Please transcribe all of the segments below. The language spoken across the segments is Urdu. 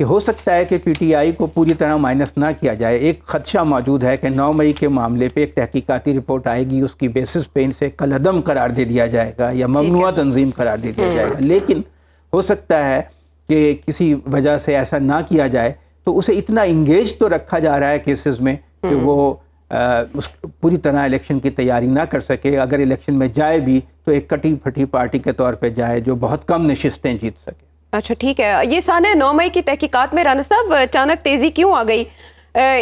کہ ہو سکتا ہے کہ پی ٹی آئی کو پوری طرح مائنس نہ کیا جائے. ایک خدشہ موجود ہے کہ 9 مئی کے معاملے پہ ایک تحقیقاتی رپورٹ آئے گی, اس کی بیسس پہ ان سے کالعدم قرار دے دیا جائے گا یا ممنوعہ تنظیم قرار دے دیا جائے گا. لیکن ہو سکتا ہے کہ کسی وجہ سے ایسا نہ کیا جائے تو اسے اتنا انگیج تو رکھا جا رہا ہے کیسز میں کہ وہ اس پوری طرح الیکشن کی تیاری نہ کر سکے. اگر الیکشن میں جائے بھی تو ایک کٹی پھٹی پارٹی کے طور پہ جائے جو بہت کم نشستیں جیت سکے. اچھا ٹھیک ہے. یہ سانحہ 9 مئی کی تحقیقات میں رانا صاحب اچانک تیزی کیوں آ گئی؟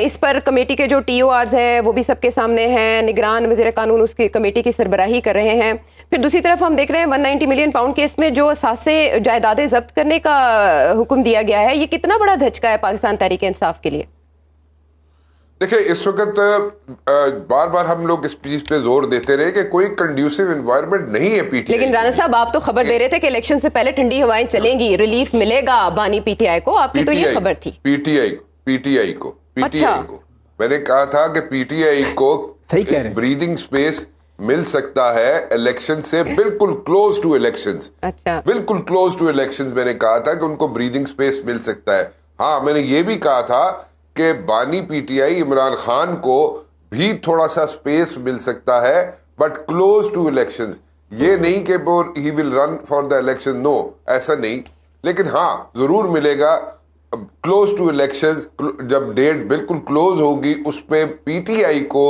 اس پر کمیٹی کے جو ٹی او آرز ہیں وہ بھی سب کے سامنے ہیں, نگران وزیر قانون اس کی کمیٹی کی سربراہی کر رہے ہیں. پھر دوسری طرف ہم دیکھ رہے ہیں 190 ملین پاؤنڈ کیس میں جو اثاثے جائیدادیں ضبط کرنے کا حکم دیا گیا ہے, یہ کتنا بڑا دھچکا ہے پاکستان تحریک انصاف کے لیے؟ دیکھیں اس وقت بار بار ہم لوگ اس چیز پہ زور دیتے رہے کہ کوئی کنڈیوسو انوائرمنٹ نہیں ہے پی ٹی آئی. لیکن رانا صاحب آپ تو خبر دے رہے تھے کہ الیکشن سے پہلے ٹھنڈی ہوائیں چلیں گی, ریلیف ملے گا بانی پی ٹی آئی کو, آپ کی تو یہ خبر تھی. پی ٹی آئی کو میں نے کہا تھا کہ پی ٹی آئی کو بریدنگ سپیس مل سکتا ہے الیکشن سے بالکل کلوز ٹو الیکشنز. اچھا, بالکل کلوز ٹو الیکشنز میں نے کہا تھا کہ ان کو بریدنگ سپیس مل سکتا ہے. ہاں میں نے یہ بھی کہا تھا کہ بانی P T I Imran Khan کو بھی تھوڑا سا سپیس مل سکتا ہے بٹ کلوز ٹو الیکشنز. یہ نہیں کہ ہی ول رن فار دا الیکشن, نو ایسا نہیں. لیکن ہاں ضرور ملے گا کلوز ٹو الیکشنز. جب ڈیٹ بالکل کلوز ہوگی اس پہ پی ٹی آئی کو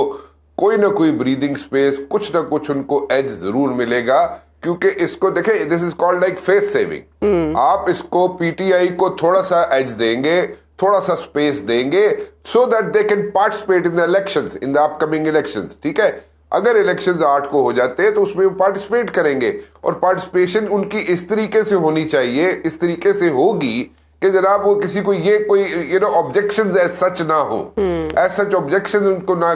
کوئی نہ کوئی بریدنگ سپیس, کچھ نہ کچھ ان کو ایج ضرور ملے گا. کیونکہ اس کو دیکھیں, this is called like face saving. آپ اس کو پی ٹی آئی کو تھوڑا سا ایج دیں گے, تھوڑا سا سپیس دیں گے so that they can participate in the elections, in the up coming elections. ٹھیک ہے, اگر الیکشنز 8 کو ہو جاتے ہیں تو اس میں وہ پارٹیسپیٹ کریں گے, اور پارٹیسپیشن ان کی اس طریقے سے ہونی چاہیے, اس طریقے سے ہوگی کہ جناب وہ کسی کو یہ کوئی آبجیکشنز ایز سچ نہ ہو, ایز سچ آبجیکشن ان کو نہ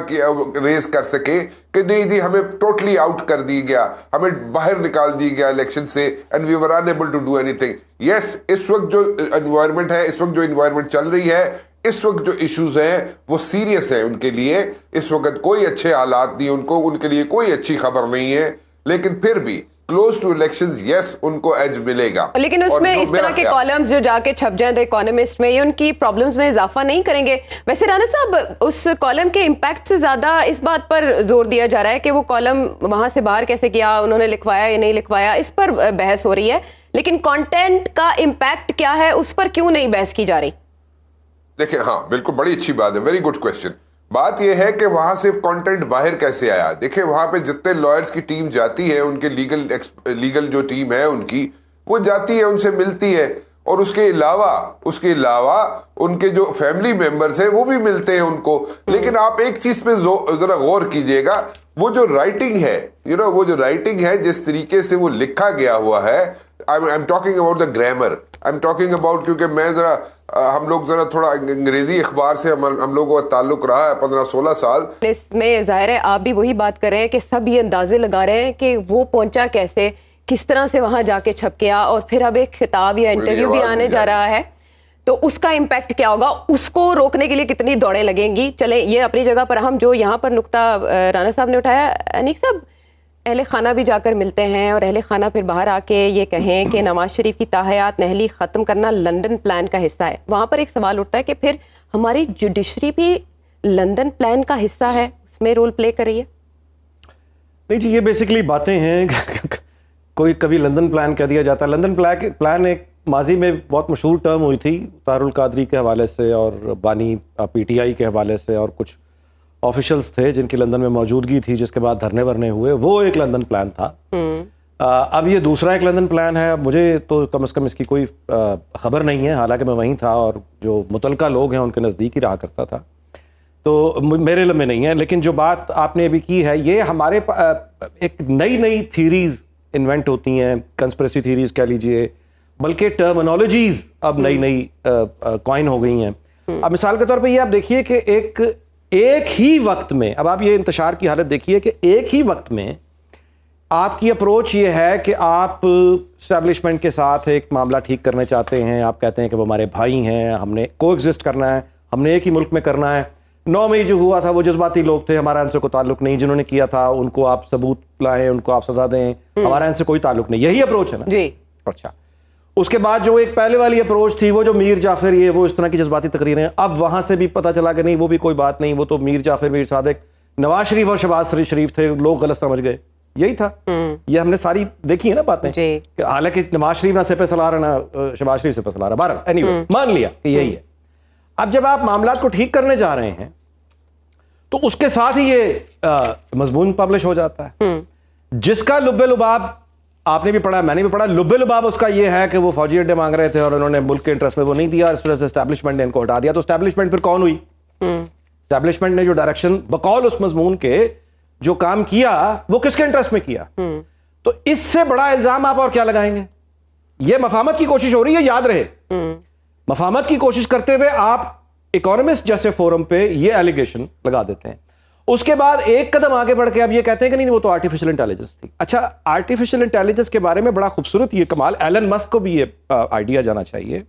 ریز کر سکے کہ نہیں جی ہمیں ٹوٹلی آؤٹ کر دی گیا, ہمیں باہر نکال دی گیا الیکشن سے, and we were unable to do اینی تھنگ. یس, اس وقت جو انوائرمنٹ ہے, اس وقت جو انوائرمنٹ چل رہی ہے, اس وقت جو ایشوز ہیں وہ سیریس ہیں ان کے لیے. اس وقت کوئی اچھے حالات نہیں ان کے لیے کوئی اچھی خبر نہیں ہے. لیکن پھر بھی کلوز ٹو الیکشنز یس ان کو ایج ملے گا. لیکن اس میں اس طرح کے کالمز جو جا کے چھپ جائیں دا اکانومسٹ میں, یہ ان کی پرابلمز میں اضافہ نہیں کریں گے. ویسے رانا صاحب اس کالم کے امپیکٹ سے زیادہ اس بات پر زور دیا جا رہا ہے کہ وہ کالم وہاں سے باہر کیسے کیا, انہوں نے لکھوایا یا نہیں لکھوایا, اس پر بحث ہو رہی ہے. لیکن کانٹینٹ کا امپیکٹ کیا ہے اس پر کیوں نہیں بحث کی جا رہی؟ دیکھیں ہاں بالکل بڑی اچھی بات ہے, ویری گڈ کوشچن. بات یہ ہے کہ وہاں سے کنٹینٹ باہر کیسے آیا. دیکھیں وہاں پہ جتنے لائرز کی ٹیم جاتی ہے, ان کے لیگل جو ٹیم ہے ان کی, وہ جاتی ہے, ان سے ملتی ہے, اور اس کے علاوہ ان کے جو فیملی ممبرز ہیں وہ بھی ملتے ہیں ان کو. لیکن آپ ایک چیز پہ ذرا غور کیجئے گا, وہ جو رائٹنگ ہے, وہ جو رائٹنگ ہے, جس طریقے سے وہ لکھا گیا ہوا ہے, I'm talking about the grammar. I'm talking about, کیونکہ میں ہم لوگ ذرا تھوڑا انگریزی اخبار سے ہم لوگوں کا تعلق رہا ہے 15-16 سال. اس میں ظاہر ہے آپ بھی وہی بات کر رہے ہیں کہ سب یہ اندازے لگا رہے ہیں کہ وہ پہنچا کیسے, کس طرح سے وہاں جا کے چھپ گیا, اور پھر اب ایک خطاب یا انٹرویو بھی آنے جا رہا ہے, تو اس کا امپیکٹ کیا ہوگا, اس کو روکنے کے لیے کتنی دوڑیں لگیں گی. چلیں یہ اپنی جگہ پر, ہم جو یہاں پر نقطہ رانا صاحب نے اٹھایا, انیق صاحب اہل خانہ بھی جا کر ملتے ہیں, اور اہل خانہ پھر باہر آ کے یہ کہیں کہ نواز شریف کی تاحیات نہلی ختم کرنا لندن پلان کا حصہ ہے. وہاں پر ایک سوال اٹھتا ہے کہ پھر ہماری جوڈیشری بھی لندن پلان کا حصہ ہے, اس میں رول پلے کر رہی ہے؟ نہیں جی, یہ بیسکلی باتیں ہیں. کوئی کبھی لندن پلان کہہ دیا جاتا ہے. لندن پلان ایک ماضی میں بہت مشہور ٹرم ہوئی تھی طاہر القادری کے حوالے سے, اور بانی پی ٹی آئی کے حوالے سے, اور کچھ آفیشلز تھے جن کی لندن میں موجودگی تھی, جس کے بعد دھرنے ورنے ہوئے. وہ ایک لندن پلان تھا. اب یہ دوسرا ایک لندن پلان ہے. اب مجھے تو کم از کم اس کی کوئی خبر نہیں ہے, حالانکہ میں وہیں تھا اور جو متعلقہ لوگ ہیں ان کے نزدیک ہی رہا کرتا تھا, تو میرے علم میں نہیں ہے. لیکن جو بات آپ نے ابھی کی ہے, یہ ہمارے ایک نئی تھیریز انوینٹ ہوتی ہیں, کنسپریسی تھیریز کہہ لیجئے, بلکہ ٹرمنالوجیز اب نئی کوائن ہو گئی ہیں. اب مثال کے طور پہ یہ آپ دیکھیے کہ ایک ہی وقت میں, اب آپ یہ انتشار کی حالت دیکھیے کہ ایک ہی وقت میں آپ کی اپروچ یہ ہے کہ آپ اسٹیبلشمنٹ کے ساتھ ایک معاملہ ٹھیک کرنا چاہتے ہیں. آپ کہتے ہیں کہ وہ ہمارے بھائی ہیں, ہم نے کو ایگزسٹ کرنا ہے, ہم نے ایک ہی ملک میں کرنا ہے. 9 مئی جو ہوا تھا وہ جذباتی لوگ تھے, ہمارا ان سے کوئی تعلق نہیں. جنہوں نے کیا تھا ان کو آپ ثبوت لائیں, ان کو آپ سزا دیں, ہمارا ان سے کوئی تعلق نہیں. یہی اپروچ ہے نا جی. اچھا, اس کے بعد جو ایک پہلے والی اپروچ تھی وہ جو میر جعفر یہ وہ اس طرح کی جذباتی تقریریں ہیں, اب وہاں سے بھی پتہ چلا کہ نہیں وہ بھی کوئی بات نہیں, وہ تو میر جعفر میر صادق نواز شریف اور شہباز شریف تھے, لوگ غلط سمجھ گئے, یہی تھا. یہ ہم نے ساری دیکھی ہے نا باتیں, کہ حالانکہ نواز شریف نہ سپہ سالار ہے نہ شہباز شریف سپہ سالار ہے, بہرحال اینی وے مان لیا کہ یہی ہے. اب جب آپ معاملات کو ٹھیک کرنے جا رہے ہیں تو اس کے ساتھ ہی یہ مضمون پبلش ہو جاتا ہے جس کا لب لباب آپ نے بھی پڑھا, میں نے بھی پڑھا. لب لباب اس کا یہ ہے کہ وہ فوجی اڈے مانگ رہے تھے اور انہوں نے ملک کے انٹرسٹ میں وہ نہیں دیا, اس وجہ سے اسٹیبلشمنٹ نے ان کو ہٹا دیا. تو اسٹیبلشمنٹ پھر کون ہوئی؟ اسٹیبلشمنٹ نے جو ڈائریکشن بقول اس مضمون کے جو کام کیا وہ کس کے انٹرسٹ میں کیا؟ تو اس سے بڑا الزام آپ اور کیا لگائیں گے؟ یہ مفاہمت کی کوشش ہو رہی ہے, یاد رہے. مفاہمت کی کوشش کرتے ہوئے آپ اکانومسٹ جیسے فورم پہ یہ ایلیگیشن لگا دیتے ہیں. اس کے بعد ایک قدم آگے بڑھ کے اب یہ کہتے ہیں کہ نہیں وہ تو آرٹیفیشل انٹیلیجنس تھی. اچھا, آرٹیفیشل انٹیلیجنس کے بارے میں بڑا خوبصورت یہ کمال, ایلن مسک کو بھی یہ آئیڈیا جانا چاہیے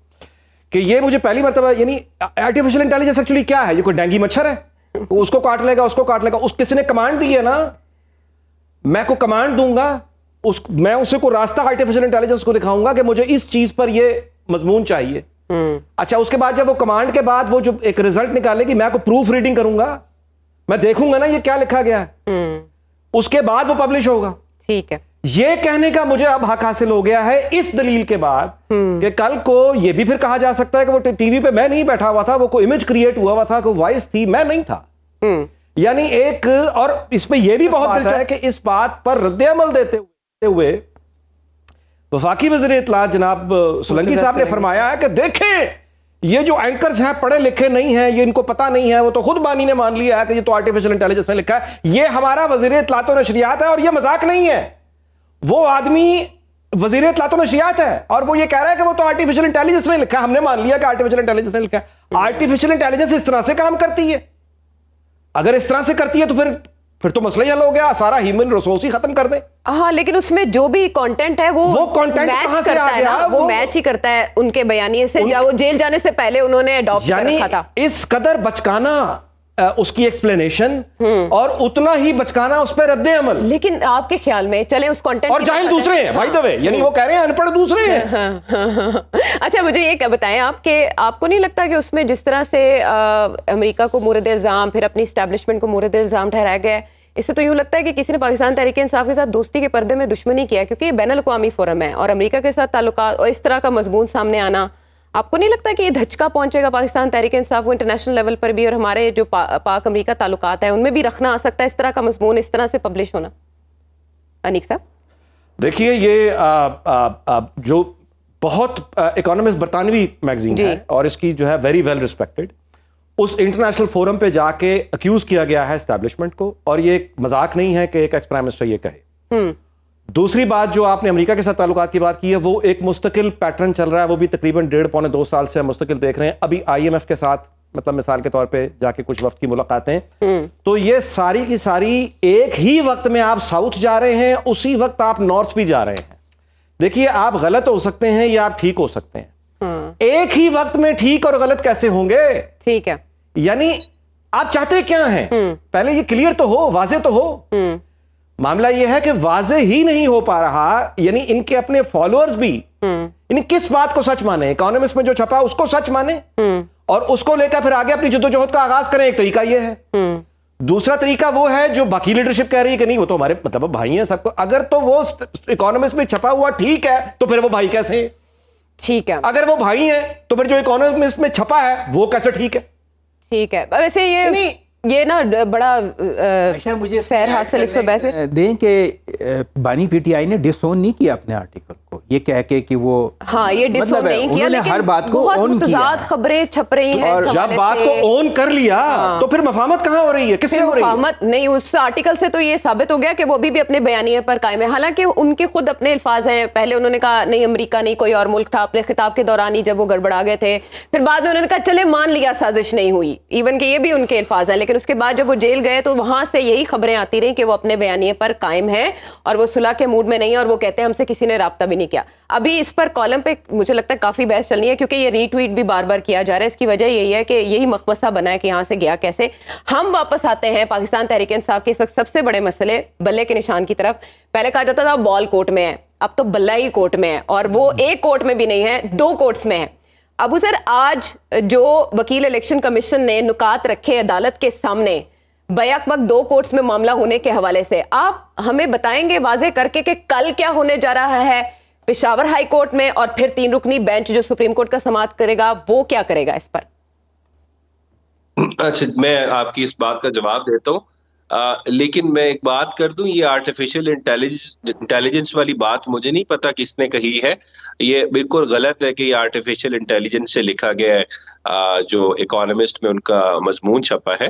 کہ یہ مجھے پہلی مرتبہ, یعنی آرٹیفیشل انٹیلیجنس ایکچولی کیا ہے؟ یہ کوئی ڈینگی مچھر ہے اس کو کاٹ لے گا, اس کو کاٹ لے گا. اس کسی نے کمانڈ دی ہے نا, میں کو کمانڈ دوں گا, میں اسے کو راستہ آرٹیفیشل انٹیلیجنس کو دکھاؤں گا کہ مجھے اس چیز پر یہ مضمون چاہیے. اچھا, اس کے بعد جب وہ کمانڈ کے بعد وہ جو ایک ریزلٹ نکالے گی, میں کو پروف ریڈنگ کروں گا, میں دیکھوں گا نا یہ کیا لکھا گیا ہے, اس کے بعد وہ پبلش ہوگا. ٹھیک ہے, یہ کہنے کا مجھے اب حق حاصل ہو گیا ہے اس دلیل کے بعد کہ کل کو یہ بھی پھر کہا جا سکتا ہے کہ وہ ٹی وی پہ میں نہیں بیٹھا ہوا تھا, وہ کوئی امیج کریٹ ہوا ہوا تھا, کوئی وائس تھی, میں نہیں تھا. یعنی ایک, اور اس پہ یہ بھی بہت دلچسپ ہے کہ اس بات پر رد عمل دیتے ہوئے وفاقی وزیر اطلاعات جناب سولنگی صاحب نے فرمایا ہے کہ دیکھیں یہ جو اینکرز ہیں پڑھے لکھے نہیں ہیں, یہ ان کو پتہ نہیں ہے, وہ تو خود بانی نے مان لیا ہے کہ یہ تو آرٹیفیشل انٹیلیجنس نے لکھا ہے. یہ ہمارا وزیر اطلاعات و نشریات ہے اور یہ مذاق نہیں ہے. وہ آدمی وزیر اطلاعات و نشریات ہے اور وہ یہ کہہ رہا ہے کہ وہ تو آرٹیفیشل انٹیلیجنس نے لکھا ہے, ہم نے مان لیا کہ آرٹیفیشل انٹیلیجنس نے لکھا ہے. آرٹیفیشل انٹیلیجنس اس طرح سے کام کرتی ہے, اگر اس طرح سے کرتی ہے تو پھر تو مسئلہ ہی حل ہو گیا, سارا ہیومن ریسورس ہی ختم کر دیں. ہاں, لیکن اس میں جو بھی کانٹینٹ ہے وہ کانٹینٹ کہاں سے آ گیا, وہ میچ ہی کرتا ہے ان کے بیانیے سے, وہ جیل جانے سے پہلے انہوں نے اڈاپٹ کر رکھا تھا. اس قدر بچکانا اس کی ایکسپلینیشن اور اتنا ہی بچکانا اس پہ رد عمل. لیکن آپ کے خیال میں چلیں اس کانٹینٹ, اور جاہل دوسرے ہیں بائی دا وے, یعنی وہ کہہ رہے ہیں ان پڑھ دوسرے ہیں. اچھا, مجھے یہ بتائیں آپ کہ آپ کو نہیں لگتا کہ اس میں جس طرح سے امریکہ کو مورد الزام, پھر اپنی اسٹیبلشمنٹ کو مورد الزام ٹھہرایا گیا ہے, اس سے تو یوں لگتا ہے کہ کسی نے پاکستان تحریک انصاف کے ساتھ دوستی کے پردے میں دشمنی کیا ہے, کیونکہ یہ بین الاقوامی فورم ہے اور امریکہ کے ساتھ تعلقات اور اس طرح کا مضمون سامنے آنا, آپ کو نہیں لگتا کہ یہ دھچکا پہنچے گا پاکستان تحریک انصاف کو انٹرنیشنل لیول پر بھی, اور ہمارے جو پاک امریکہ تعلقات ہیں ان میں بھی رکھنا آ سکتا ہے اس طرح کا مضمون اس طرح سے پبلش ہونا؟ انیق صاحب دیکھیے, یہ جو بہت اکانومسٹ برطانوی میگزین ہے اور اس کی جو ہے ویری ویل ریسپیکٹڈ, اس انٹرنیشنل فورم پہ جا کے اکیوز کیا گیا ہے اسٹیبلشمنٹ کو, اور یہ ایک مذاق نہیں ہے کہ ایک ایکس پرائم منسٹر یہ کہے. دوسری بات جو آپ نے امریکہ کے ساتھ تعلقات کی بات کی ہے, وہ ایک مستقل پیٹرن چل رہا ہے, وہ بھی تقریباً 1.5-2 سال سے مستقل دیکھ رہے ہیں. ابھی IMF کے ساتھ مطلب مثال کے طور پہ جا کے کچھ وقت کی ملاقاتیں, تو یہ ساری کی ساری ایک ہی وقت میں آپ ساؤتھ جا رہے ہیں, اسی وقت آپ نارتھ بھی جا رہے ہیں. دیکھیے, آپ غلط ہو سکتے ہیں یا آپ ٹھیک ہو سکتے ہیں, ایک ہی وقت میں ٹھیک اور غلط کیسے ہوں گے؟ ٹھیک ہے, یعنی آپ چاہتے کیا ہیں؟ پہلے یہ کلیئر تو ہو, واضح تو ہو. معاملہ یہ ہے کہ واضح ہی نہیں ہو پا رہا, یعنی ان کے اپنے فالوورز بھی یعنی کس بات کو سچ مانے, اکانومسٹ میں جو چھپا اس کو سچ مانے اور اس کو لے کر پھر آگے اپنی جدوجہد کا آغاز کریں. ایک طریقہ یہ ہے. دوسرا طریقہ وہ ہے جو باقی لیڈرشپ کہہ رہی ہے کہ نہیں وہ تو ہمارے مطلب بھائی ہیں سب کو. اگر تو وہ اکانومسٹ میں چھپا ہوا ٹھیک ہے تو پھر وہ بھائی کیسے ہیں؟ ٹھیک ہے, اگر وہ بھائی ہیں تو پھر جو اکانومسٹ میں چھپا ہے وہ کیسے ٹھیک ہے؟ ٹھیک ہے. ویسے یہ نا بڑا مجھے سیر حاصل اس میں بحث دیں کہ بانی PTI نے ڈس اون نہیں کیا اپنے آرٹیکل کو, یہ کہہ کے کہ وہ ہاں یہ ڈس اون نہیں کیا, لیکن ہر بات کو بہت اون کیا. متضاد خبریں چھپ رہی ہیں. اور جب بات کو اون کر لیا تو پھر مفاہمت کہاں ہو رہی ہے, کس سے ہو رہی ہے؟ مفاہمت نہیں, اس آرٹیکل سے تو یہ ثابت ہو گیا کہ وہ بھی اپنے بیانیے پر قائم ہے. حالانکہ ان کے خود اپنے الفاظ ہیں, پہلے انہوں نے کہا نہیں امریکہ نہیں کوئی اور ملک تھا اپنے خطاب کے دوران ہی جب وہ گڑبڑا گئے تھے, پھر بعد میں انہوں نے کہا چلے مان لیا سازش نہیں ہوئی, ایون کہ یہ بھی ان کے الفاظ ہیں. لیکن اس کے بعد جب وہ جیل گئے تو وہاں سے یہی خبریں آتی رہیں کہ وہ اپنے بیانیے پر قائم ہیں اور وہ صلح کے موڈ میں نہیں, اور وہ کہتے ہیں ہم سے کسی نے رابطہ بھی نہیں کیا. ابھی اس پر کالم پہ مجھے لگتا ہے کافی بحث چلنی ہے, کیونکہ یہ ری ٹویٹ بھی بار بار کیا جا رہا ہے. اس کی وجہ یہی ہے کہ یہی مخمصہ بنا ہے کہ یہاں سے گیا کیسے. ہم واپس آتے ہیں پاکستان تحریک انصاف کے اس وقت سب سے بڑے مسئلے بلے کے نشان کی طرف. پہلے کہا جاتا تھا بال کورٹ میں ہے, اب تو بلہ ہی کورٹ میں ہے, اور وہ ایک کورٹ میں بھی نہیں ہے, 2 کورٹس میں ہے. ابو سر, آج جو وکیل الیکشن کمیشن نے نکات رکھے عدالت کے سامنے بیک وقت 2 کورٹس میں معاملہ ہونے کے حوالے سے, آپ ہمیں بتائیں گے واضح کر کے کہ کل کیا ہونے جا رہا ہے پشاور ہائی کورٹ میں, اور پھر 3 رکنی بینچ جو سپریم کورٹ کا سماعت کرے گا وہ کیا کرے گا اس پر؟ اچھا, میں آپ کی اس بات کا جواب دیتا ہوں, لیکن میں ایک بات کر دوں, یہ آرٹیفیشل انٹیلیجنس والی بات مجھے نہیں پتا کس نے کہی ہے. یہ بالکل غلط ہے کہ یہ آرٹیفیشل انٹیلیجنس سے لکھا گیا ہے. جو اکانومسٹ میں ان کا مضمون چھپا ہے,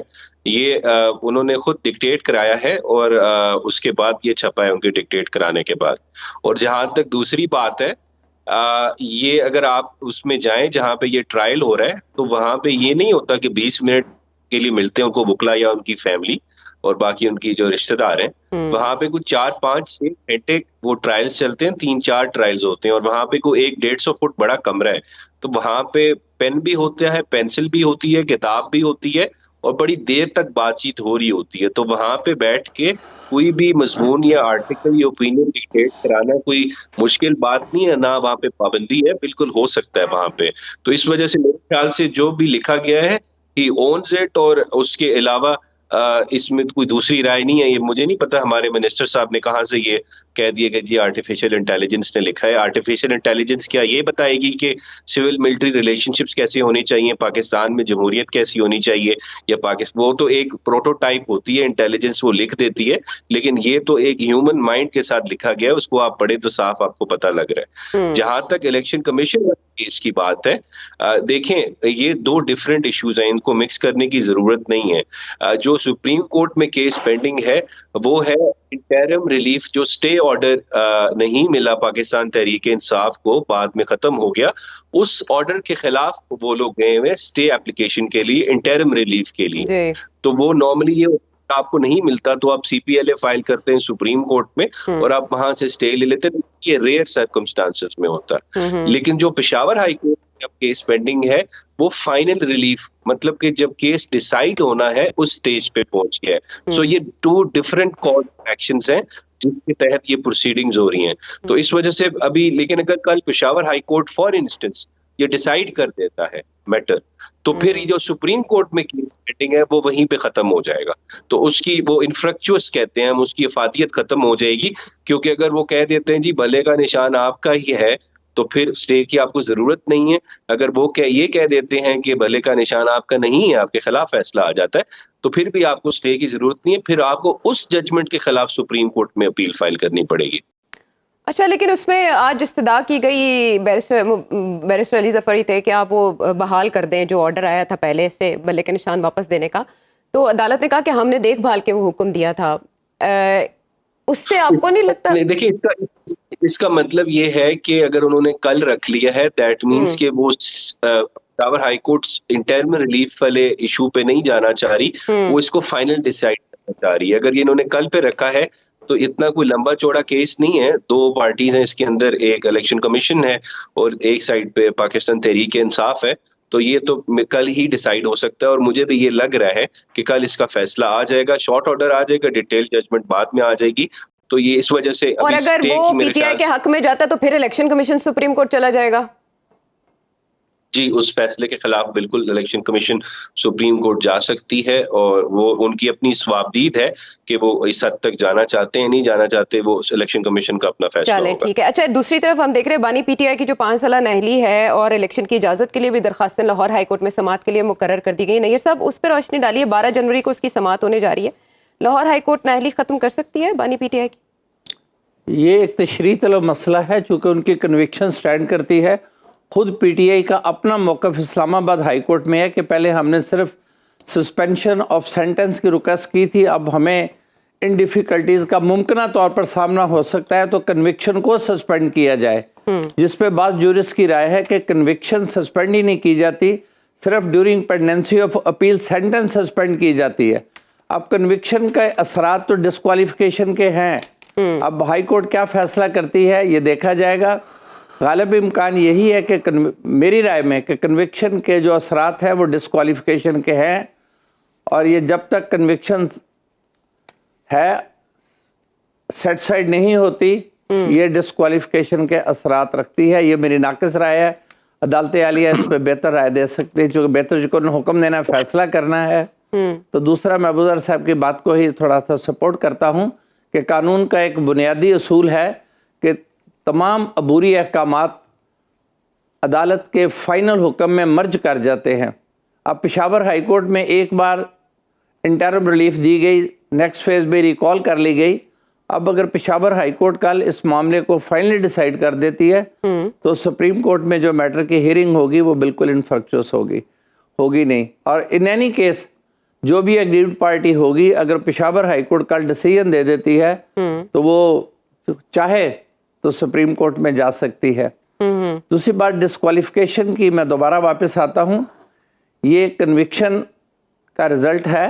یہ انہوں نے خود ڈکٹیٹ کرایا ہے, اور اس کے بعد یہ چھپا ہے ان کے ڈکٹیٹ کرانے کے بعد. اور جہاں تک دوسری بات ہے, یہ اگر آپ اس میں جائیں جہاں پہ یہ ٹرائل ہو رہا ہے, تو وہاں پہ یہ نہیں ہوتا کہ 20 منٹ کے لیے ملتے ہیں ان کو وکلا یا ان کی فیملی اور باقی ان کی جو رشتہ دار ہیں. وہاں پہ کچھ 4-5-6 گھنٹے وہ ٹرائلز چلتے ہیں, 3-4 ٹرائلز ہوتے ہیں, اور وہاں پہ کوئی 100-150 فٹ بڑا کمرہ ہے. تو وہاں پہ پین بھی ہوتا ہے, پینسل بھی ہوتی ہے, کتاب بھی ہوتی ہے, اور بڑی دیر تک بات چیت ہو رہی ہوتی ہے. تو وہاں پہ بیٹھ کے کوئی بھی مضمون یا آرٹیکل یا اوپینین ڈکٹیٹ کرانا کوئی مشکل بات نہیں ہے, نہ وہاں پہ پابندی ہے, بالکل ہو سکتا ہے وہاں پہ. تو اس وجہ سے میرے خیال سے جو بھی لکھا گیا ہے ہی اونز اٹ, اور اس کے علاوہ اس میں کوئی دوسری رائے نہیں ہے. یہ مجھے نہیں پتا ہمارے منسٹر صاحب نے کہاں سے یہ کہہ دیا کہ جی آرٹیفیشل انٹیلیجنس نے لکھا ہے. آرٹیفیشل انٹیلیجنس کیا یہ بتائے گی کہ سول ملٹری ریلیشن شپس کیسے ہونی چاہیے, پاکستان میں جمہوریت کیسی ہونی چاہیے, یا پاکستان, وہ تو ایک پروٹوٹائپ ہوتی ہے انٹیلیجنس, وہ لکھ دیتی ہے, لیکن یہ تو ایک ہیومن مائنڈ کے ساتھ لکھا گیا ہے, اس کو آپ پڑھے تو صاف آپ کو پتہ لگ رہا ہے. جہاں تک الیکشن کمیشن کیس کی بات ہے, دیکھیں یہ 2 ڈیفرنٹ ایشوز ہیں, ان کو مکس کرنے کی ضرورت نہیں ہے. جو سپریم کورٹ میں کیس پینڈنگ ہے وہ ہے انٹرم ریلیف, جو سٹے آرڈر نہیں ملا پاکستان تحریک انصاف کو, بعد میں ختم ہو گیا, اس آرڈر کے خلاف وہ لوگ گئے ہوئے سٹے اپلیکیشن کے لیے, انٹرم ریلیف کے لیے. تو وہ نارملی یہ آپ کو نہیں ملتا تو آپ سی پی ایل اے فائل کرتے ہیں سپریم کورٹ میں, اور آپ وہاں سے سٹے لے لیتے ہیں. یہ ریئر سرکمسٹانسز میں ہوتا ہے. لیکن جو پشاور ہائی کورٹ میں اب کیس پینڈنگ ہے وہ فائنل ریلیف, مطلب کہ جب کیس ڈیسائیڈ ہونا ہے اس سٹیج پہ پہنچ گیا ہے. سو یہ 2 ڈفرنٹ کورٹ ایکشنز ہیں جس کے تحت یہ پروسیڈنگز ہو رہی ہیں. تو اس وجہ سے ابھی, لیکن اگر کل Peshawar high court for instance یہ ڈیسائیڈ کر دیتا ہے میٹر, تو پھر یہ جو سپریم کورٹ میں کیس پینڈنگ ہے وہ وہیں پہ ختم ہو جائے گا. تو اس کی وہ انفریکچوس کہتے ہیں ہم, اس کی افادیت ختم ہو جائے گی, کیونکہ اگر وہ کہہ دیتے ہیں جی بھلے کا نشان آپ کا ہی ہے تو پھر سٹے کی آپ کو ضرورت نہیں ہے. اگر وہ یہ کہہ دیتے ہیں کہ بھلے کا نشان آپ کا نہیں ہے, آپ کے خلاف فیصلہ آ جاتا ہے, تو پھر بھی آپ کو سٹے کی ضرورت نہیں ہے, پھر آپ کو اس ججمنٹ کے خلاف سپریم کورٹ میں اپیل فائل کرنی پڑے گی. اچھا, لیکن اس میں آج استدعا کی گئی بیرسٹر علی ظفری تھے کہ آپ وہ بحال کر دیں جو آرڈر آیا تھا پہلے سے بلے کے نشان واپس دینے کا. تو عدالت نے کہا کہ ہم نے دیکھ بھال کے وہ حکم دیا تھا. اس سے آپ کو نہیں لگتا؟ دیکھیں اس کا مطلب یہ ہے کہ اگر انہوں نے کل رکھ لیا ہے, دیٹ مینس کہ وہ Peshawar high court interim relief والے ایشو پہ نہیں جانا چاہ رہی, وہ اس کو فائنل ڈیسائیڈ کرنا چاہ رہی ہے. اگر یہ انہوں نے کل پہ رکھا ہے تو اتنا کوئی لمبا چوڑا کیس نہیں ہے. 2 پارٹیز ہیں اس کے اندر, ایک الیکشن کمیشن ہے اور ایک سائڈ پہ پاکستان تحریک انصاف ہے. تو یہ تو کل ہی ڈیسائیڈ ہو سکتا ہے, اور مجھے بھی یہ لگ رہا ہے کہ کل اس کا فیصلہ آ جائے گا, شارٹ آرڈر آ جائے گا, ڈیٹیل ججمنٹ بعد میں آ جائے گی. تو یہ اس وجہ سے, اور اگر وہ پی ٹی آئی کے حق میں جاتا تو پھر الیکشن کمیشن سپریم کورٹ چلا جائے گا. جی, اس فیصلے کے خلاف بالکل الیکشن کمیشن سپریم کورٹ جا سکتی ہے, اور وہ ان کی اپنی ثوابدید ہے کہ وہ اس حد تک جانا چاہتے ہیں نہیں جانا چاہتے, وہ الیکشن کمیشن کا اپنا فیصلہ ہوگا. چلیں ٹھیک ہے. اچھا, دوسری طرف ہم دیکھ رہے ہیں بانی پی ٹی آئی کی جو 5 سالہ نااہلی ہے اور الیکشن کی اجازت کے لیے بھی درخواستیں لاہور ہائی کورٹ میں سماعت کے لیے مقرر کر دی گئی. نیئر صاحب, اس پہ روشنی ڈالیے. 12 جنوری کو اس کی سماعت ہونے جا رہی ہے. لاہور ہائی کورٹ نااہلی ختم کر سکتی ہے بانی پی ٹی آئی کی؟ یہ ایک تشریح طلب مسئلہ ہے, چونکہ ان کی کنوکشن سٹینڈ کرتی ہے. خود پی ٹی آئی کا اپنا موقف اسلام آباد ہائی کورٹ میں ہے کہ پہلے ہم نے صرف سسپینشن آف سینٹنس کی ریکویسٹ کی تھی, اب ہمیں ان ڈیفیکلٹیز کا ممکنہ طور پر سامنا ہو سکتا ہے تو کنوکشن کو سسپینڈ کیا جائے, جس پہ بعض جورسٹ کی رائے ہے کہ کنوکشن سسپینڈ ہی نہیں کی جاتی, صرف during pendency of appeal sentence suspend کی جاتی ہے. اب کنوکشن کے اثرات تو ڈسکوالیفیکیشن کے ہیں. اب ہائی کورٹ کیا فیصلہ کرتی ہے یہ دیکھا جائے گا. غالب امکان یہی ہے کہ میری رائے میں کہ کنوکشن کے جو اثرات ہیں وہ ڈسکوالیفیکیشن کے ہیں, اور یہ جب تک کنوکشن ہے سیٹ سائڈ نہیں ہوتی یہ ڈسکوالیفکیشن کے اثرات رکھتی ہے. یہ میری ناقص رائے ہے, عدالت عالیہ اس پہ بہتر رائے دے سکتی ہے, چونکہ بہتر جو حکم دینا فیصلہ کرنا ہے. تو دوسرا میں ابوذر صاحب کی بات کو ہی تھوڑا سا سپورٹ کرتا ہوں کہ قانون کا ایک بنیادی اصول ہے کہ تمام عبوری احکامات عدالت کے فائنل حکم میں مرج کر جاتے ہیں. اب پشاور ہائی کورٹ میں ایک بار انٹرم ریلیف دی گئی, نیکسٹ فیز میں ریکال کر لی گئی. اب اگر پشاور ہائی کورٹ کل اس معاملے کو فائنلی ڈیسائیڈ کر دیتی ہے تو سپریم کورٹ میں جو میٹر کی ہیئرنگ ہوگی وہ بالکل انفرکچوس ہوگی نہیں. اور ان اینی کیس جو بھی اگریوڈ پارٹی ہوگی, اگر پشاور ہائی کورٹ کل ڈیسیژن دے دیتی ہے تو وہ چاہے تو سپریم کورٹ میں جا سکتی ہے. دوسری بات ڈسکوالیفکیشن کی, میں دوبارہ واپس آتا ہوں. یہ کنوکشن کا رزلٹ ہے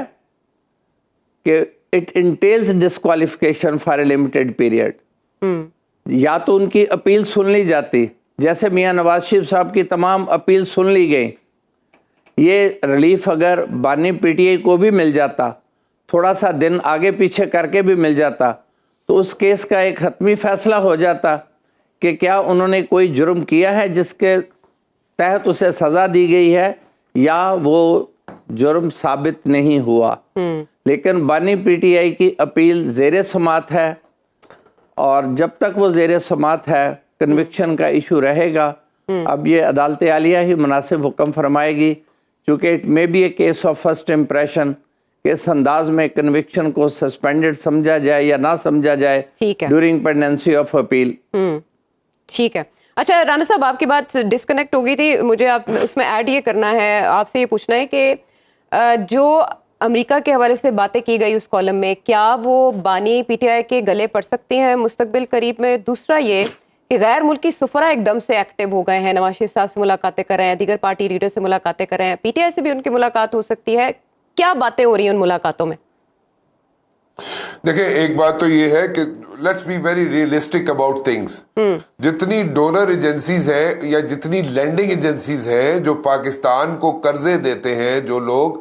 کہ it انٹیلز disqualification for a limited period. یا تو ان کی اپیل سن لی جاتی, جیسے میاں نواز شریف صاحب کی تمام اپیل سن لی گئی. یہ ریلیف اگر بانی پی ٹی آئی کو بھی مل جاتا, تھوڑا سا دن آگے پیچھے کر کے بھی مل جاتا, تو اس کیس کا ایک حتمی فیصلہ ہو جاتا کہ کیا انہوں نے کوئی جرم کیا ہے جس کے تحت اسے سزا دی گئی ہے, یا وہ جرم ثابت نہیں ہوا. لیکن بانی پی ٹی آئی کی اپیل زیر سماعت ہے, اور جب تک وہ زیر سماعت ہے کنوکشن کا ایشو رہے گا. اب یہ عدالت عالیہ ہی مناسب حکم فرمائے گی, کیونکہ it may be a case of first impression کہ اس انداز میں کنوکشن کو سسپینڈڈ سمجھا جائے یا نہ سمجھا جائے ڈیورنگ پینڈنسی آف اپیل. ٹھیک ہے. اچھا رانا صاحب, آپ کی بات ڈسکنیکٹ ہو گئی تھی, مجھے آپ اس میں ایڈ یہ کرنا ہے, آپ سے یہ پوچھنا ہے کہ جو امریکہ کے حوالے سے باتیں کی گئی اس کالم میں, کیا وہ بانی پی ٹی آئی کے گلے پڑ سکتی ہیں مستقبل قریب میں؟ دوسرا یہ کہ غیر ملکی سفرا ایک دم سے ایکٹیو ہو گئے ہیں, نواز شریف صاحب سے ملاقاتیں کر رہے ہیں, دیگر پارٹی لیڈر سے ملاقاتیں کر رہے ہیں, پی ٹی آئی سے بھی ان کی ملاقات ہو سکتی ہے. کیا باتیں ہو رہی ہیں ان ملاقاتوں میں؟ دیکھیں, ایک بات تو یہ ہے کہ let's be very realistic about things. جتنی ڈونر ایجنسیز ہیں یا جتنی لینڈنگ ایجنسیز ہیں جو پاکستان کو قرضے دیتے ہیں, جو لوگ,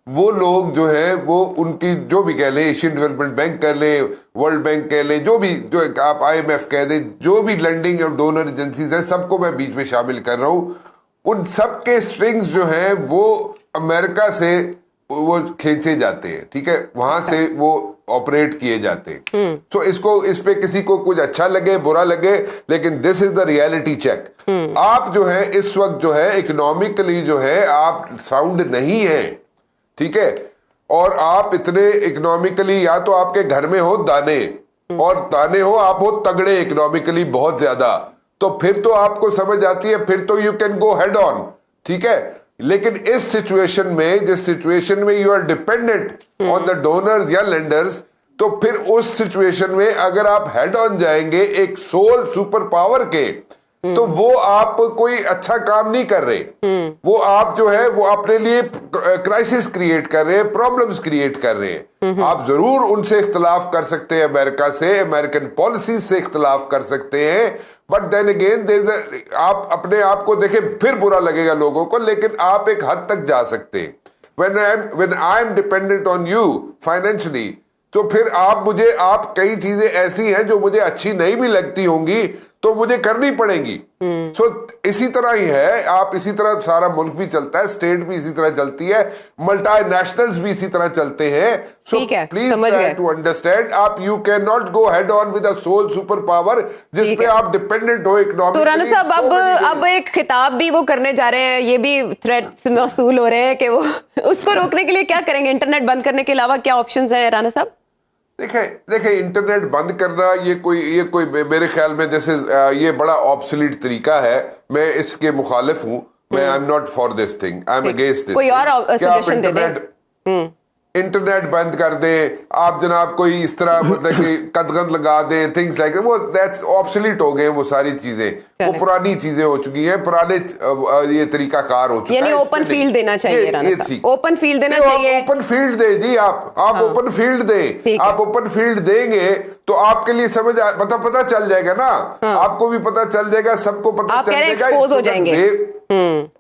وہ لوگ جو ہیں وہ ان کی جو بھی کہہ لیں, ایشین ڈیولپمنٹ بینک کہہ لیں, ورلڈ بینک کہہ لیں, جو بھی, جو آپ آئی ایم ایف کہہ دیں, جو بھی لینڈنگ اور ڈونر ایجنسیز ہیں سب کو میں بیچ میں شامل کر رہا ہوں. ان سب کے سٹرنگز جو ہیں وہ امریکہ سے وہ کھینچے جاتے ہیں, ٹھیک ہے, وہاں سے وہ آپریٹ کیے جاتے ہیں. تو اس پہ کسی کو کچھ اچھا لگے برا لگے, لیکن دس از دا ریئلٹی چیک. آپ جو ہے اس وقت جو ہے اکنامکلی جو ہے آپ ساؤنڈ نہیں ہیں, ٹھیک ہے, اور آپ اتنے اکنامکلی, یا تو آپ کے گھر میں ہو دانے, اور دانے ہو آپ ہو تگڑے اکنامکلی بہت زیادہ, تو پھر تو آپ کو سمجھ آتی ہے, پھر تو you can go head on, ٹھیک ہے. لیکن اس سچویشن میں, جس سچویشن میں you are dependent on the donors یا لینڈرز, تو پھر اس سچویشن میں اگر آپ ہیڈ آن جائیں گے ایک سول سپر پاور کے, تو وہ آپ کوئی اچھا کام نہیں کر رہے. وہ آپ جو ہے وہ اپنے لیے کرائسس کریٹ کر رہے ہیں, پرابلمز کریٹ کر رہے ہیں. آپ ضرور ان سے اختلاف کر سکتے ہیں, امریکہ سے, امریکن پالیسیز سے اختلاف کر سکتے ہیں, بٹ دین اگین آپ اپنے آپ کو دیکھیں, پھر برا لگے گا لوگوں کو, لیکن آپ ایک حد تک جا سکتے ہیں. when I am dependent on you financially, تو پھر آپ کئی چیزیں ایسی ہیں جو مجھے اچھی نہیں بھی لگتی ہوں گی تو مجھے کرنی پڑیں گی. سو اسی طرح ہی ہے, آپ اسی طرح سارا ملک بھی چلتا ہے, اسٹیٹ بھی اسی طرح چلتی ہے, ملٹی نیشنلز بھی اسی طرح چلتے ہیں. So please try to understand, آپ you can not go head on with a sole super power جس پہ آپ ڈیپینڈنٹ ہو اکنامک. تو رانا صاحب اب ایک خطاب بھی وہ کرنے جا رہے ہیں, یہ بھی تھریٹس موصول ہو رہے ہیں کہ وہ اس کو روکنے کے لیے کیا کریں گے؟ انٹرنیٹ بند کرنے کے علاوہ کیا آپشنز ہیں رانا صاحب؟ دیکھیں انٹرنیٹ بند کرنا یہ کوئی میرے خیال میں جیسے یہ بڑا آبسلیٹ طریقہ ہے. میں اس کے مخالف ہوں, میں I am not for this thing, I am against this. کوئی اور سجیشن دے دیں. انٹرنیٹ بند کر دیں آپ جناب, کوئی اس طرح مطلب کہ قدغن لگا دیں, تھنگس لائک وہ دیٹس آبسلیٹ ہو گئے, وہ ساری چیزیں وہ پرانی چیزیں ہو چکی ہیں, پرانے یہ طریقہ کار ہو چکا ہے. یعنی اوپن فیلڈ دینا چاہیے رانا صاحب, اوپن فیلڈ دینا چاہیے. اوپن فیلڈ دیں جی, آپ اوپن فیلڈ دیں, آپ اوپن فیلڈ دیں گے تو آپ کے لیے سمجھ پتہ چل جائے گا نا, آپ کو بھی پتہ چل جائے گا, سب کو پتہ چل جائے گا, ایکسپوز ہو جائیں گے.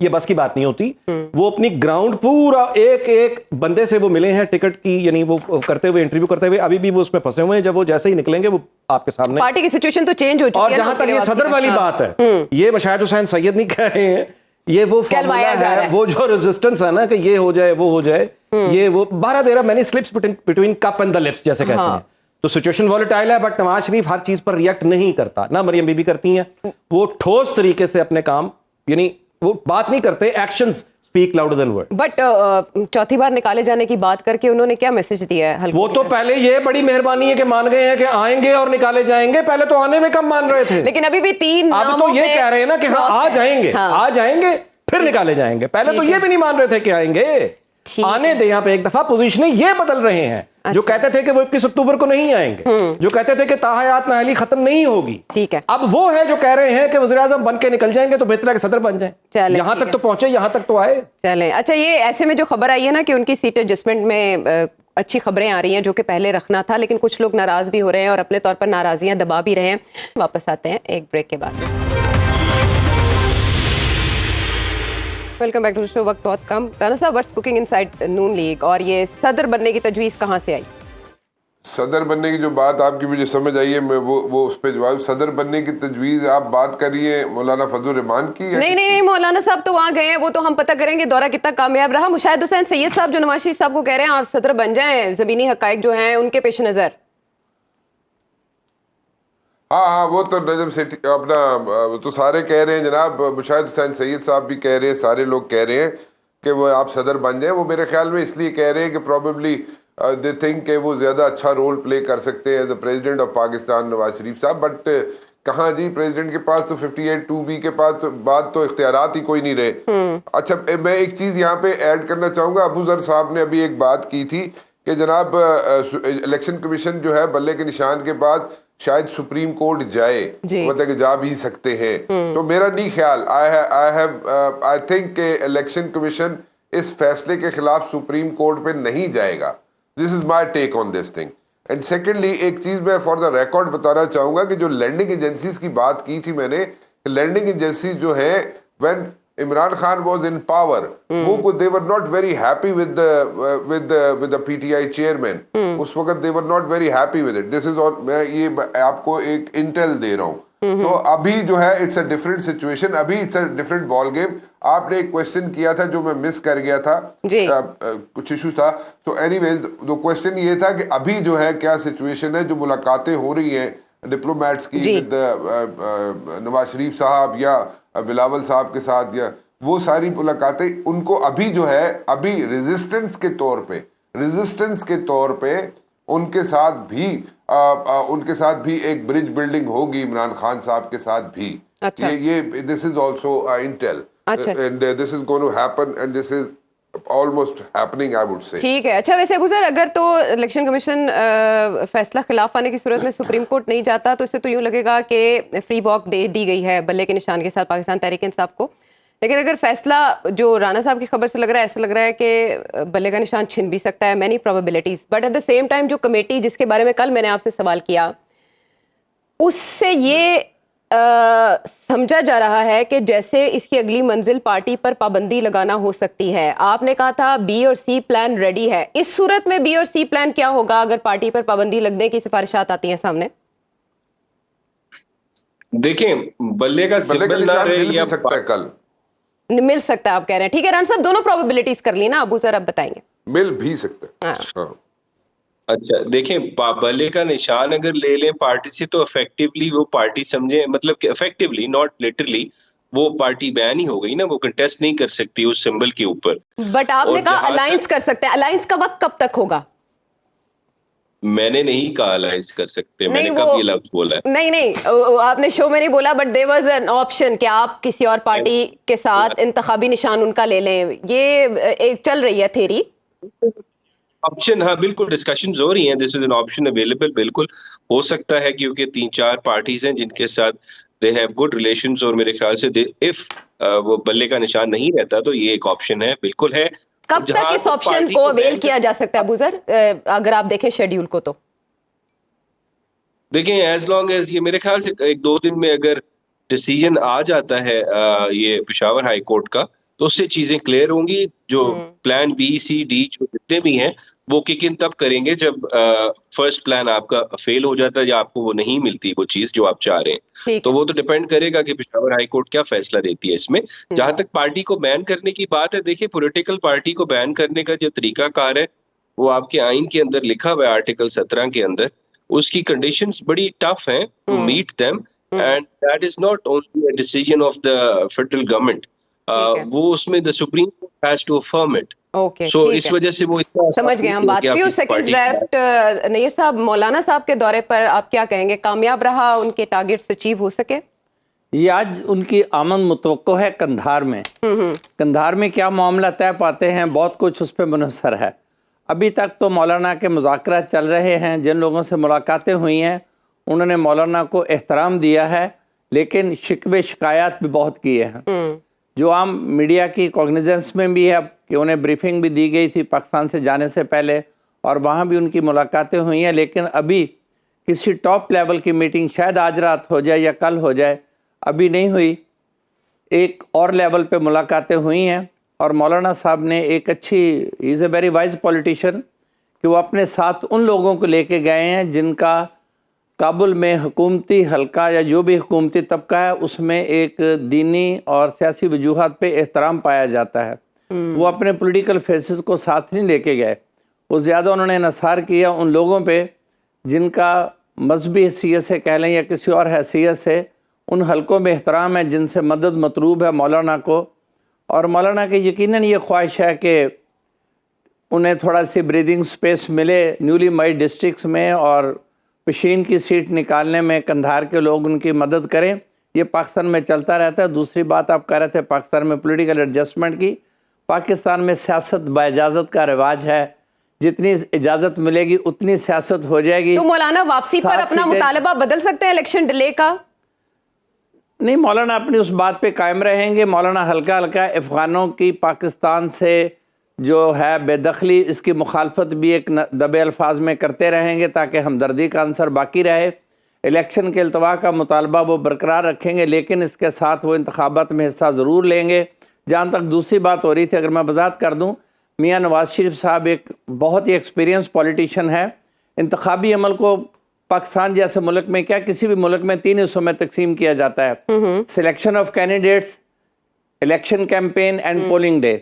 یہ بس کی بات نہیں ہوتی. وہ اپنی گراؤنڈ پورا ایک ایک بندے سے وہ ملے ہیں ٹکٹ کی, یعنی وہ کرتے ہوئے انٹرویو کرتے ہوئے, ابھی بھی وہ اس میں پھنسے ہوئے ہیں. جب وہ جیسے ہی نکلیں گے وہ آپ کے سامنے. پارٹی کی سچویشن تو چینج ہو چکی ہے. اور جہاں تک یہ صدر والی بات ہے, یہ مشاہد حسین سید نہیں کہہ رہے ہیں, یہ وہ فارمولا ہے, وہ جو ریزسٹنس ہے نا کہ یہ ہو جائے وہ ہو جائے, یہ وہ 12-13 many slips between cup and the lips جیسے کہتے ہیں. تو سچویشن والیٹائل ہے, بٹ نواز شریف ہر چیز پر ریئیکٹ نہیں کرتا, نہ مریم بی بی کرتی ہیں. وہ ٹھوس طریقے سے اپنے کام, یعنی وہ بات نہیں کرتے, actions speak louder than word. But چوتھی بار نکالے جانے کی بات کر کے انہوں نے کیا میسج دیا ہے؟ وہ تو پہلے یہ بڑی مہربانی ہے کہ مان گئے ہیں کہ آئیں گے اور نکالے جائیں گے, پہلے تو آنے میں کم مان رہے تھے, لیکن ابھی بھی 3 اب تو یہ کہہ رہے ہیں نا کہ ہاں آ جائیں گے, آ جائیں گے پھر نکالے جائیں گے. پہلے تو یہ بھی نہیں مان رہے تھے کہ آئیں گے. آنے دیں, یہاں پہ ایک دفعہ پوزیشنیں یہ بدل رہے ہیں. جو کہتے تھے کہ وہ 21 اکتوبر کو نہیں آئیں گے, جو کہتے تھے کہ تاحیات نااہلی ختم نہیں ہوگی, ٹھیک ہے, اب وہ ہے جو کہہ رہے ہیں کہ وزیر اعظم بن کے نکل جائیں گے تو بہتر ہے کہ صدر بن جائیں. یہاں تک تو پہنچے, یہاں تک تو آئے. چلیں. اچھا, یہ ایسے میں جو خبر آئی ہے نا کہ ان کی سیٹ ایڈجسٹمنٹ میں اچھی خبریں آ رہی ہیں جو کہ پہلے رکھنا تھا, لیکن کچھ لوگ ناراض بھی ہو رہے ہیں اور اپنے طور پر ناراضیاں دبا بھی رہے ہیں. واپس آتے ہیں ایک بریک کے بعد. Welcome back to show. وقت بہت کم. رانا صاحب, what's cooking inside Noon League, اور یہ صدر بننے کی تجویز کہاں سے آئی؟ صدر بننے کی جو بات آپ کی مجھے سمجھ آئی ہے, میں وہ اس پہ جواب. صدر بننے کی تجویز آپ بات کریے مولانا فضل الرحمان کی؟ نہیں, مولانا صاحب تو وہاں گئے ہیں, وہ تو ہم پتہ کریں گے دورہ کتنا کامیاب رہا. مشاہد حسین سید صاحب جو نواز شریف صاحب کو کہہ رہے ہیں آپ صدر بن جائیں, زمینی حقائق جو ہیں ان کے پیش نظر. ہاں, وہ تو نجم سے اپنا تو سارے کہہ رہے ہیں جناب. مشاہد حسین سید صاحب بھی کہہ رہے ہیں, سارے لوگ کہہ رہے ہیں کہ وہ آپ صدر بن جائیں. وہ میرے خیال میں اس لیے کہہ رہے ہیں کہ پروبیبلی دے تھنک کہ وہ زیادہ اچھا رول پلے کر سکتے ہیں as a president of Pakistan Nawaz Sharif صاحب. بٹ کہاں جی, پریزیڈنٹ کے پاس تو 58(2)B کے پاس بعد تو اختیارات ہی کوئی نہیں رہے. اچھا, میں ایک چیز یہاں پہ ایڈ کرنا چاہوں گا. ابو ذر صاحب نے ابھی ایک بات کی تھی کہ جناب الیکشن کمیشن جو ہے بلے کے نشان کے بعد شاید سپریم کورٹ جائے, مطلب کہ جا بھی سکتے ہیں. تو میرا نہیں خیال, آئی تھنک کہ الیکشن کمیشن اس فیصلے کے خلاف سپریم کورٹ پہ نہیں جائے گا. دس از مائی ٹیک آن دس تھنگ. اینڈ سیکنڈلی ایک چیز میں فار دا ریکارڈ بتانا چاہوں گا کہ جو لینڈنگ ایجنسیز کی بات کی تھی میں نے, لینڈنگ ایجنسیز جو ہے when Imran Khan was in power, وہ they were not very happy with the PTI chairman. اس وقت they were not very happy with it. This is all, میں یہ آپ کو ایک انٹیل دے رہا ہوں. تو ابھی جو ہے اٹس اے ڈفرینٹ سچویشن, ابھی it's a different ball game. آپ نے ایک کوشچن کیا تھا جو میں مس کر گیا تھا, کچھ ایشو تھا. تو اینی ویز تو کوشچن یہ تھا کہ ابھی جو ہے کیا سچویشن ہے, جو ملاقاتیں ہو رہی ہیں ڈپلومیٹس کی نواز شریف صاحب یا بلاول صاحب کے ساتھ, یا وہ ساری ملاقاتیں ان کو ابھی جو ہے ابھی ریزسٹنس کے طور پہ ان کے ساتھ بھی ایک برج بلڈنگ ہوگی عمران خان صاحب کے ساتھ بھی. یہ this is also until and this is going to happen and this is almost happening, I would say. ٹھیک ہے. اچھا, ویسے ابو ذر اگر تو الیکشن کمیشن فیصلہ خلاف آنے کی صورت میں سپریم کورٹ نہیں جاتا تو اس سے تو یوں لگے گا کہ فری واک دے دی گئی ہے بلے کے نشان کے ساتھ پاکستان تحریک انصاف کو. لیکن اگر فیصلہ جو رانا صاحب کی خبر سے لگ رہا ہے, ایسا لگ رہا ہے کہ بلے کا نشان چھن بھی سکتا ہے, many probabilities. But at the same time جو کمیٹی جس کے بارے میں کل میں نے آپ سے سوال کیا, اس سے یہ سمجھا جا رہا ہے کہ جیسے اس کی اگلی منزل پارٹی پر پابندی لگانا ہو سکتی ہے. آپ نے کہا تھا بی اور سی پلان ریڈی ہے. اس صورت میں بی اور سی پلان کیا ہوگا اگر پارٹی پر پابندی لگنے کی سفارشات آتی ہیں سامنے؟ دیکھیں, بلے کا سمبل نہ رہے یا سکتا ہے کل مل سکتا ہے, آپ کہہ رہے ہیں. ٹھیک ہے ران صاحب, دونوں پروبیبلٹیز کر لی نا, ابو سر اب بتائیں گے. مل بھی سکتا ہے. اچھا دیکھیں, بلے کا نشان اگر لے لیں پارٹی سے تو افیکٹولی وہ پارٹی سمجھیں, مطلب کہ افیکٹولی ناٹ لٹرلی وہ پارٹی بین ہی ہو گئی نا, وہ کنٹیسٹ نہیں کر سکتی اس سمبل کے اوپر. بٹ آپ نے کہا الائنس کر سکتے ہیں, الائنس کا وقت کب تک ہوگا؟ میں نے نہیں کہا الائنس کر سکتے, میں نے کب یہ لفظ بولا ہے؟ نہیں, آپ نے شو میں نہیں بولا, but there was an option کہ آپ کسی اور پارٹی کے ساتھ انتخابی نشان ان کا لے لیں. یہ ایک چل رہی ہے تھیری آپشن. ہاں بالکل, ڈسکشنز ہو رہی ہیں, دس از این آپشن اویلیبل. بالکل ہو سکتا ہے, کیونکہ 3-4 پارٹیز ہیں جن کے ساتھ دے ہیو گڈ ریلیشنز, اور میرے خیال سے اف وہ بلے کا نشان نہیں رہتا تو یہ ایک آپشن ہے, بالکل ہے. کب تک اس آپشن کو اویل کیا جا سکتا ہے ابو ذر, اگر آپ دیکھیں شیڈیول کو؟ تو دیکھیں ایز لانگ ایز یہ میرے خیال سے 1-2 دن میں اگر ڈیسیجن آ جاتا ہے یہ پشاور ہائی کورٹ کا, تو اس سے چیزیں کلیئر ہوں گی. جو پلان بی سی ڈی جو جتنے بھی ہیں وہ کک ان تب کریں گے جب فرسٹ پلان آپ کا فیل ہو جاتا ہے یا آپ کو وہ نہیں ملتی وہ چیز جو آپ چاہ رہے ہیں. تو وہ تو ڈیپینڈ کرے گا کہ پشاور ہائی کورٹ کیا فیصلہ دیتی ہے اس میں. جہاں تک پارٹی کو بین کرنے کی بات ہے, دیکھیں پولیٹیکل پارٹی کو بین کرنے کا جو طریقہ کار ہے وہ آپ کے آئین کے اندر لکھا ہوا ہے, آرٹیکل 17 کے اندر. اس کی کنڈیشنز بڑی ٹف ہیں to meet them, and that is not only a decision of the federal government. وہ اس میں the supreme court has to affirm it. So اس وجہ سے وہ اتنا سمجھ گئے ہم بات. Few seconds left. نیر صاحب, مولانا صاحب کے دورے پر آپ کیا کہیں گے, کامیاب رہا, ان کے ٹارگیٹس اچیو ہو سکے؟ یہ آج ان کی آمد متوقع ہے قندھار میں. قندھار میں کیا معاملہ طے پاتے ہیں, بہت کچھ اس پہ منحصر ہے. ابھی تک تو مولانا کے مذاکرات چل رہے ہیں. جن لوگوں سے ملاقاتیں ہوئی ہیں انہوں نے مولانا کو احترام دیا ہے, لیکن شکوے شکایات بھی بہت کیے ہیں, جو عام میڈیا کی کوگنیزنس میں بھی ہے کہ انہیں بریفنگ بھی دی گئی تھی پاکستان سے جانے سے پہلے, اور وہاں بھی ان کی ملاقاتیں ہوئی ہیں. لیکن ابھی کسی ٹاپ لیول کی میٹنگ شاید آج رات ہو جائے یا کل ہو جائے, ابھی نہیں ہوئی. ایک اور لیول پہ ملاقاتیں ہوئی ہیں, اور مولانا صاحب نے ایک اچھی, از اے ویری وائز پولیٹیشین, کہ وہ اپنے ساتھ ان لوگوں کو لے کے گئے ہیں جن کا کابل میں حکومتی حلقہ یا جو بھی حکومتی طبقہ ہے اس میں ایک دینی اور سیاسی وجوہات پہ احترام پایا جاتا ہے. وہ اپنے پولیٹیکل فیسز کو ساتھ نہیں لے کے گئے, وہ زیادہ انہوں نے انحصار کیا ان لوگوں پہ جن کا مذہبی حیثیت سے کہہ لیں یا کسی اور حیثیت سے ان حلقوں میں احترام ہے, جن سے مدد مطلوب ہے مولانا کو. اور مولانا کی یقیناً یہ خواہش ہے کہ انہیں تھوڑا سی بریدنگ سپیس ملے نیولی مائڈ ڈسٹرکٹس میں, اور پشین کی سیٹ نکالنے میں قندھار کے لوگ ان کی مدد کریں. یہ پاکستان میں چلتا رہتا ہے. دوسری بات آپ کہہ رہے تھے پاکستان میں پولیٹیکل ایڈجسٹمنٹ کی. پاکستان میں سیاست با اجازت کا رواج ہے, جتنی اجازت ملے گی اتنی سیاست ہو جائے گی. تو مولانا واپسی پر اپنا مطالبہ بدل سکتے ہیں الیکشن ڈیلے کا؟ نہیں, مولانا اپنی اس بات پہ قائم رہیں گے. مولانا ہلکا ہلکا افغانوں کی پاکستان سے جو ہے بے دخلی, اس کی مخالفت بھی ایک دبے الفاظ میں کرتے رہیں گے تاکہ ہمدردی کا عنصر باقی رہے. الیکشن کے التوا کا مطالبہ وہ برقرار رکھیں گے, لیکن اس کے ساتھ وہ انتخابات میں حصہ ضرور لیں گے. جہاں تک دوسری بات ہو رہی تھی, اگر میں وضاحت کر دوں, میاں نواز شریف صاحب ایک بہت ہی ایکسپیرینس پولیٹیشین ہے. انتخابی عمل کو پاکستان جیسے ملک میں, کیا کسی بھی ملک میں 3 حصوں میں تقسیم کیا جاتا ہے, selection of candidates, election campaign and polling day.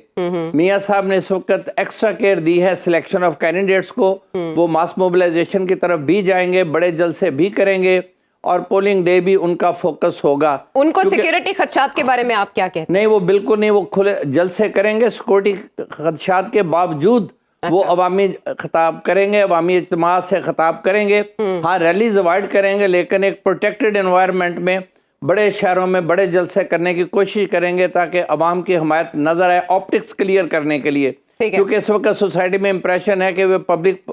میاں صاحب نے اس وقت ایکسٹرا کیئر دی ہے سلیکشن آف کینڈیڈیٹس کو. وہ ماس موبلائزیشن کی طرف بھی جائیں گے, بڑے جلسے بھی کریں گے, اور پولنگ ڈے بھی ان کا فوکس ہوگا. ان کو سیکیورٹی خدشات کے بارے میں آپ کیا کہتے ہیں؟ نہیں, وہ بالکل نہیں, وہ کھلے جلسے کریں گے. سیکورٹی خدشات کے باوجود وہ عوامی خطاب کریں گے, عوامی اجتماع سے خطاب کریں گے. ہاں, ریلیز اوائڈ کریں گے, لیکن ایک پروٹیکٹڈ انوائرمنٹ میں بڑے شہروں میں بڑے جلسے کرنے کی کوشش کریں گے تاکہ عوام کی حمایت نظر آئے, آپٹکس کلیئر کرنے کے لیے. کیونکہ اس وقت سوسائٹی میں امپریشن ہے کہ وہ public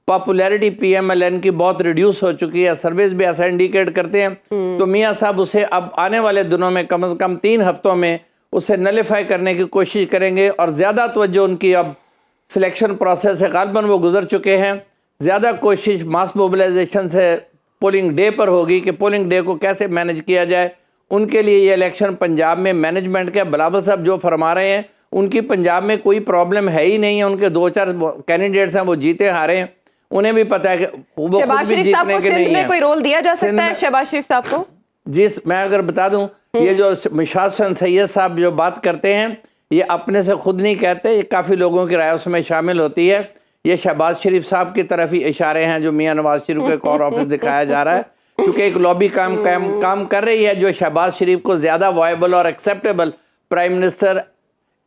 popularity P M L N کی بہت ریڈیوس ہو چکی ہے, سرویز بھی ایسا انڈیکیٹ کرتے ہیں. تو میاں صاحب اسے اب آنے والے دنوں میں کم از کم 3 ہفتوں میں اسے نلیفائی کرنے کی کوشش کریں گے, اور زیادہ توجہ ان کی اب سلیکشن پروسیس سے غالباً وہ گزر چکے ہیں, زیادہ کوشش ماس موبلائزیشن سے پولنگ ڈے پر ہوگی کہ پولنگ ڈے کو کیسے مینج کیا جائے. ان کے لیے یہ الیکشن پنجاب میں مینجمنٹ کے, بلاول صاحب جو فرما رہے ہیں ان کی پنجاب میں کوئی پرابلم ہے ہی نہیں ہے. ان کے 2-4 کینڈیڈیٹس ہیں وہ جیتے ہارے ہیں, انہیں بھی پتہ ہے کہ وہ شہباز شریف صاحب کو سندھ میں کوئی رول دیا جا سکتا ہے شہباز شریف صاحب کو؟ جی, میں اگر بتا دوں, یہ جو مشاد حسین سید صاحب جو بات کرتے ہیں یہ اپنے سے خود نہیں کہتے, یہ کافی لوگوں کی رائے اس میں شامل ہوتی ہے. یہ شہباز شریف صاحب کی طرف ہی اشارے ہیں جو میاں نواز شریف کو ایک اور آفس دکھایا جا رہا ہے, کیونکہ ایک لابی کام کر رہی ہے جو شہباز شریف کو زیادہ وائبل اور ایکسیپٹیبل پرائم منسٹر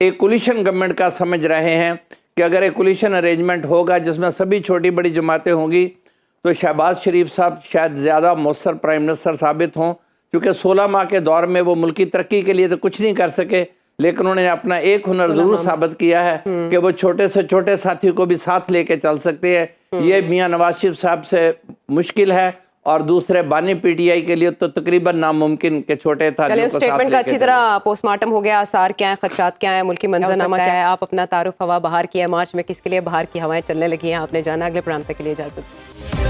ایک کولیشن گورنمنٹ کا سمجھ رہے ہیں. کہ اگر ایک کولیشن ارینجمنٹ ہوگا جس میں سبھی چھوٹی بڑی جماعتیں ہوں گی تو شہباز شریف صاحب شاید زیادہ مؤثر پرائم منسٹر ثابت ہوں, کیونکہ 16 ماہ کے دور میں وہ ملکی ترقی کے لیے تو کچھ نہیں کر سکے, لیکن انہوں نے اپنا ایک ہنر ضرور ثابت کیا ہے کہ وہ چھوٹے سے چھوٹے ساتھی کو بھی ساتھ لے کے چل سکتے ہیں. یہ میاں نواز شریف صاحب سے مشکل ہے, اور دوسرے بانی پی ٹی آئی کے لیے تو تقریباً ناممکن کہ چھوٹے تھا. اسٹیٹمنٹ کا اچھی طرح پوسٹ مارٹم ہو گیا, آثار کیا ہیں, خدشات کیا ہیں, ملکی منظرنامہ کیا ہے, آپ اپنا تعارف ہوا بہار کی ہے, مارچ میں کس کے لیے بہار کی ہوائیں چلنے لگی ہیں, آپ نے جانا. اگلے پروگرام تک کے لیے اجازت.